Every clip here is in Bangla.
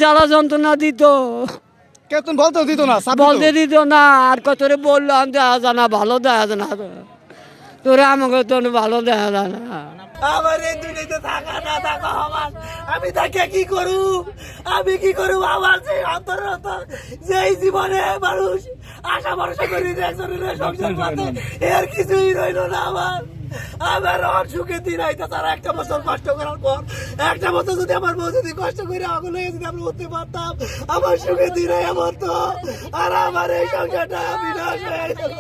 জ্বালা যন্ত্রণা দিত, কেতন বলতে দিত না, বলতে দিত না। আর কত বললাম দেখা যায় না, ভালো দেখা যায় না, তোরে আমাকে তো ভালো দেখা যায় না। আমার এই দুনিয়াতে থাকা না থাকা আমার, আমি তাকে কি করু, আমি কি করু? আমার যে অন্তরত যেই জীবনে মানুষ আশা ভরসা করি একজনের সংসার পাতে, এর কিছুই রইল না আমার। আমার আর সুখে দিন আইতে তারা একটা বছর কষ্ট করার পর, একটা বছর যদি আমার বউ যদি কষ্ট করে আগুন হয়ে যদি আমরা উঠতে পারতাম, আমার সুখে দিন আমার তো, আর আমার এই সংসারটা বিনাশ হয়ে গেল।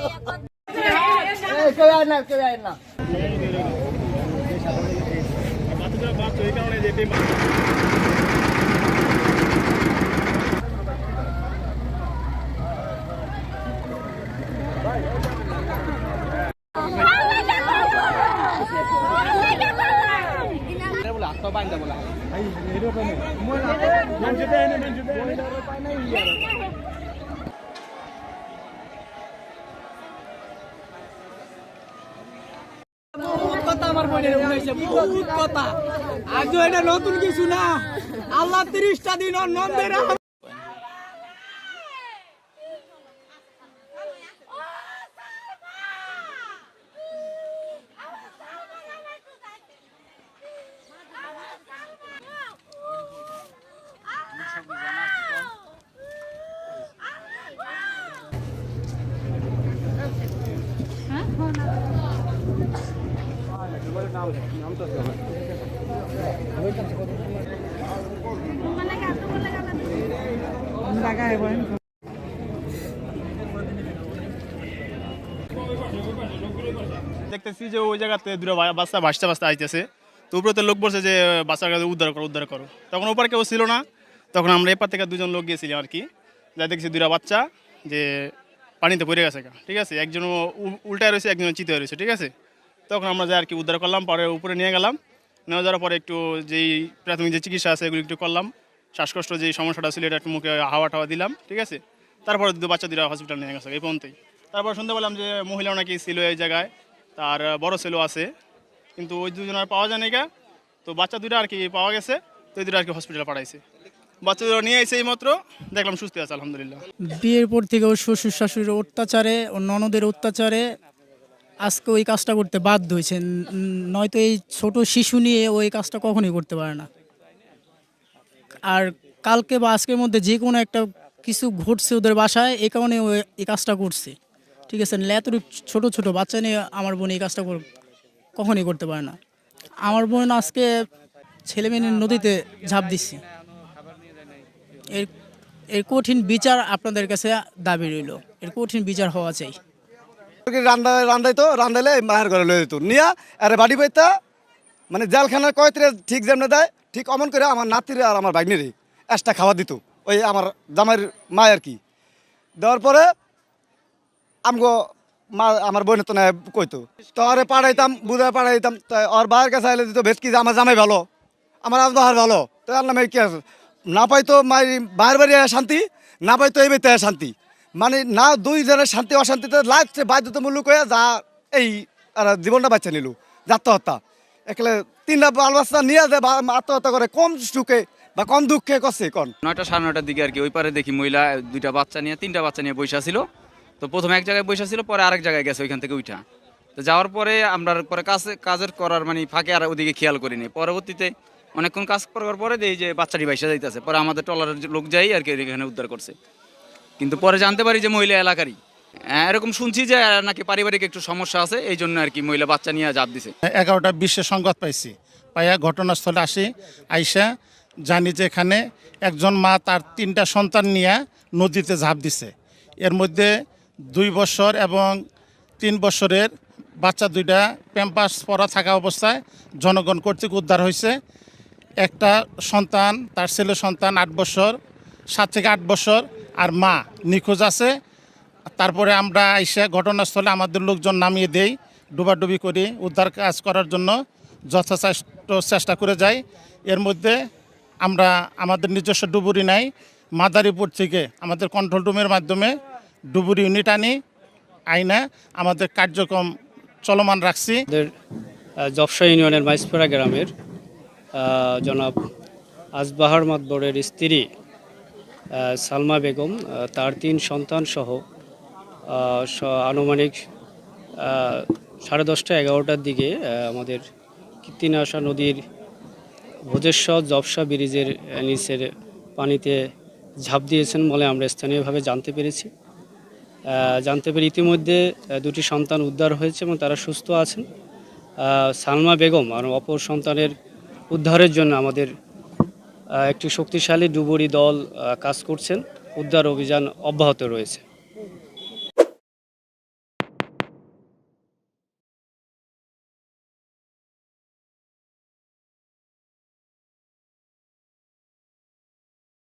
আমার বোনের উনাইছে বহুত কথা, আজ এটা নতুন কিছু না। আল্লাহ 30টা দিন নন্দের দেখতেছি যে ওই জায়গাতে দুটো বাচ্চা ভাসতে ভাসতে আইতেছে। তো উপরে তো লোক বলছে যে বাচ্চাটাকে উদ্ধার করো। তখন ওপার কেউ ছিল না, তখন আমরা এপার থেকে দুজন লোক গিয়েছিলাম আর কি। যা দেখছি দুটা বাচ্চা যে পানিতে পড়ে গেছে, ঠিক আছে, একজন উল্টায় রয়েছে, একজন চিতে রয়েছে, ঠিক আছে। তখন আমরা যাই আর কি উদ্ধার করলাম, পরে উপরে নিয়ে গেলাম। নেওয়া যাওয়ার পরে একটু যেই প্রাথমিক যে চিকিৎসা আছে এগুলো একটু করলাম। শ্বাসকষ্ট যে সমস্যাটা ছিল এটা একটু মুখে হাওয়া টাওয়া দিলাম, ঠিক আছে। তারপরে বাচ্চা দুটা হসপিটাল নিয়ে গেছে এই পর্যন্তই। তারপর শুনতে পেলাম যে মহিলাও নাকি ছিল এই জায়গায়, তার বড় ছেলেও আছে, কিন্তু ওই দুজন আর পাওয়া যায় না। তো বাচ্চা দুটো আর কি পাওয়া গেছে, তো এই দুটো আর কি হসপিটালে পাঠাইছে। বাচ্চা দুটো নিয়ে এসে এই মাত্র দেখলাম সুস্থ আছে আলহামদুলিল্লাহ। বিয়ের পর থেকে ওর শ্বশুর শাশুড়ির অত্যাচারে, ওর ননদের অত্যাচারে আজকে ওই কাজটা করতে বাধ্য হয়েছে। নয়তো এই ছোট শিশু নিয়ে ওই কাজটা কখনোই করতে পারে না। আর কালকে বা আজকের মধ্যে যে কোনো একটা কিছু ঘটছে ওদের বাসায়, এই কারণে ও এই কাজটা করছে, ঠিক আছে। এত ছোট ছোট বাচ্চা নিয়ে আমার বোন এই কাজটা কখনোই করতে পারে না। আমার বোন আজকে ছেলে মেয়ে নদীতে ঝাঁপ দিচ্ছে। এর কঠিন বিচার আপনাদের কাছে দাবি রইল, এর কঠিন বিচার হওয়া চাই। রান্ধাইলে মায়ের ঘরে লয়ে যেত নিয়া আরে বাড়ি পাইতা, মানে জেলখানার কয়ত্রে ঠিক যেমন দেয় ঠিক অমন করে আমার নাতিরে আর আমার ভাগ্নিরে এক্সট্রা খাওয়া দিত ওই আমার জামাইয়ের মা আর কি। দেওয়ার পরে আমগো মা আমার বোনের তো না কইতো, তো আরে পাঠাইতাম বুঝায় পাঠাইতাম। ওর বাইরের কাছে আইলে দিত ভেটকি যে আমার জামাই ভালো, আমার আবহাওয়ার ভালো, তো আর নামে কি আছে না পাইতো বাইরের বাড়ি শান্তি, না পাইতো এই বেতে শান্তি, মানে না দুই জনের শান্তি অশান্তিতে লাস্টে বাধ্যতামূলক হয়ে যা এই জীবনটা বাচ্চা নিল আত্মহত্যা। একলে 3টা বাল বাচ্চা নিয়ে যায় আত্মহত্যা করে, কম সুখে বা কম দুঃখে করছে। কোন 9টা সাড়ে 9টার দিকে আর কি ওই পারে দেখি মহিলা 2টা বাচ্চা নিয়ে 3টা বাচ্চা নিয়ে বসে ছিল। তো প্রথমে এক জায়গায় বসে ছিল, পরে আরেক জায়গায় গেছে ওইখান থেকে উঠা। তো যাওয়ার পরে আমরা পরে কাজের করার মানে ফাঁকে আর ওদিকে খেয়াল করিনি। পরবর্তীতে অনেকক্ষণ কাজ করার পরে এই যে বাচ্চাটি বাইসা যাইতেছে, পরে আমাদের টলারের লোক যাই আর কি এখানে উদ্ধার করছে। কিন্তু পরে জানতে পারি যে মহিলা এলাকারই। এরকম শুনছি যে নাকি পারিবারিক একটু সমস্যা আছে, এই জন্য আর কি মহিলা বাচ্চা নিয়ে ঝাঁপ দিছে। 11টা 20 সংবাদ পাইছি, পাইয়া ঘটনাস্থলে আসি। আইসা জানি যে এখানে একজন মা তার 3টা সন্তান নিয়ে নদীতে ঝাঁপ দিছে। এর মধ্যে 2 বছর এবং 3 বছরের বাচ্চা 2টা প্যাম্পাস পরা থাকা অবস্থায় জনগণ কর্তৃক উদ্ধার হয়েছে। একটা সন্তান, তার ছেলে সন্তান 8 বছর, 7 থেকে 8 বছর, আর মা নিখোঁজ আছে। তারপরে আমরা এসে ঘটনাস্থলে আমাদের লোকজন নামিয়ে দেই, ডুবাডুবি করি, উদ্ধার কাজ করার জন্য যথাযথ চেষ্টা করে যাই। এর মধ্যে আমরা আমাদের নিজস্ব ডুবুরি নাই, মাদারীপুর থেকে আমাদের কন্ট্রোল রুমের মাধ্যমে ডুবুরি ইউনিট আনি, আইনা আমাদের কার্যক্রম চলমান রাখছি। আমাদের জবসা ইউনিয়নের মাইসপাড়া গ্রামের জনাব আজবাহার মাতবরের স্ত্রী সালমা বেগম, তার 3 সন্তান সহ আনুমানিক 10:30 11টার দিকে আমাদের কীর্তিনাশা নদীর ভোজেশ্বর জবসা ব্রিজের নিচের পানিতে ঝাঁপ দিয়েছেন বলে আমরা স্থানীয়ভাবে জানতে পেরেছি। জানতে পেরে ইতিমধ্যে 2টি সন্তান উদ্ধার হয়েছে এবং তারা সুস্থ আছেন। সালমা বেগম আর অপর সন্তানের উদ্ধারের জন্য আমাদের একটি শক্তিশালী ডুবুরি দল কাজ করছেন। উদ্ধার অভিযান অব্যাহত রয়েছে।